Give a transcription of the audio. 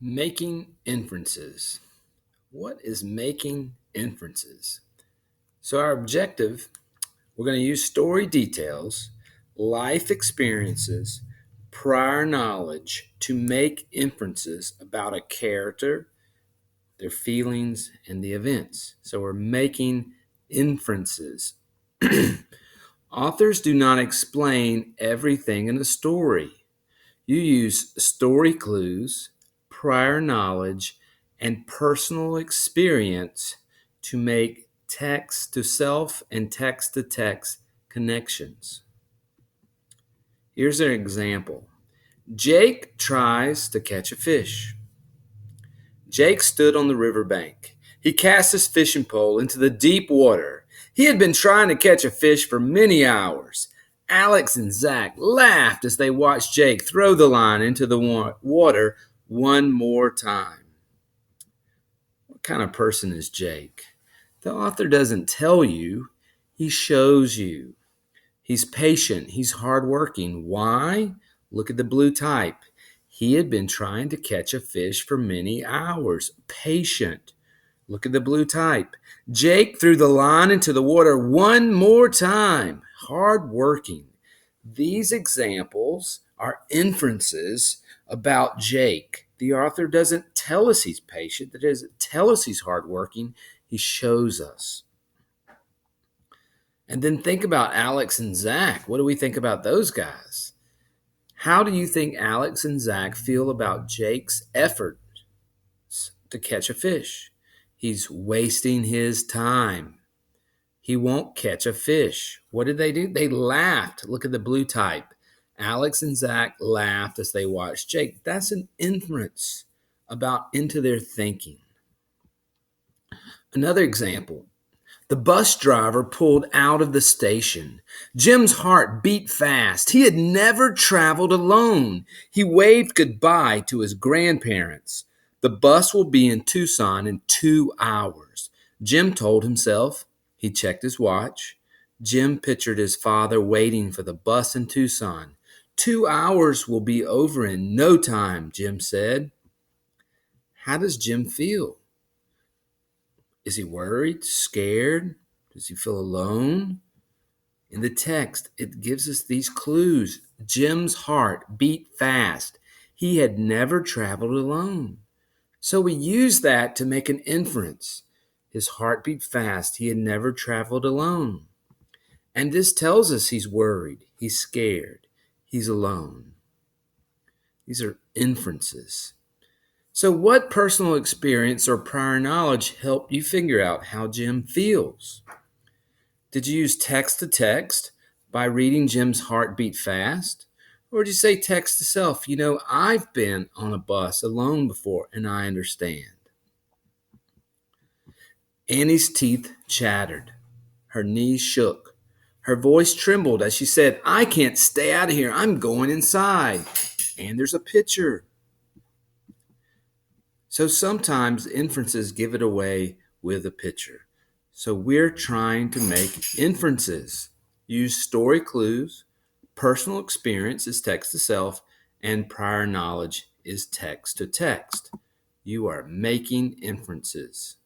Making inferences. What is making inferences? So our objective, we're going to use story details, life experiences, prior knowledge to make inferences about a character, their feelings, and the events. So we're making inferences. Authors do not explain everything in a story. You use story clues, prior knowledge, and personal experience to make text to self and text to text connections. Here's an example. Jake tries to catch a fish. Jake stood on the riverbank. He cast his fishing pole into the deep water. He had been trying to catch a fish for many hours. Alex and Zach laughed as they watched Jake throw the line into the water one more time. What kind of person is Jake? The author doesn't tell you, he shows you. He's patient, he's hardworking. Why? Look at the blue type. He had been trying to catch a fish for many hours. Patient. Look at the blue type. Jake threw the line into the water one more time. Hardworking. These examples are inferences about Jake. The author doesn't tell us he's patient. It doesn't tell us he's hardworking. He shows us. And then think about Alex and Zach. What do we think about those guys? How do you think Alex and Zach feel about Jake's efforts to catch a fish? He's wasting his time. He won't catch a fish. What did they do? They laughed. Look at the blue type. Alex and Zach laughed as they watched Jake. That's an inference into their thinking. Another example. The bus driver pulled out of the station. Jim's heart beat fast. He had never traveled alone. He waved goodbye to his grandparents. The bus will be in Tucson in 2 hours. Jim told himself. He checked his watch. Jim pictured his father waiting for the bus in Tucson. 2 hours will be over in no time, Jim said. How does Jim feel? Is he worried, scared? Does he feel alone? In the text, it gives us these clues. Jim's heart beat fast. He had never traveled alone. So we use that to make an inference. His heart beat fast. He had never traveled alone. And this tells us he's worried, he's scared, he's alone. These are inferences. So what personal experience or prior knowledge helped you figure out how Jim feels? Did you use text to text by reading Jim's heart beat fast? Or did you say text to self? I've been on a bus alone before and I understand. Annie's teeth chattered. Her knees shook. Her voice trembled as she said, I can't stay out of here. I'm going inside. And there's a picture. So sometimes inferences give it away with a picture. So we're trying to make inferences. Use story clues. Personal experience is text to self, and prior knowledge is text to text. You are making inferences.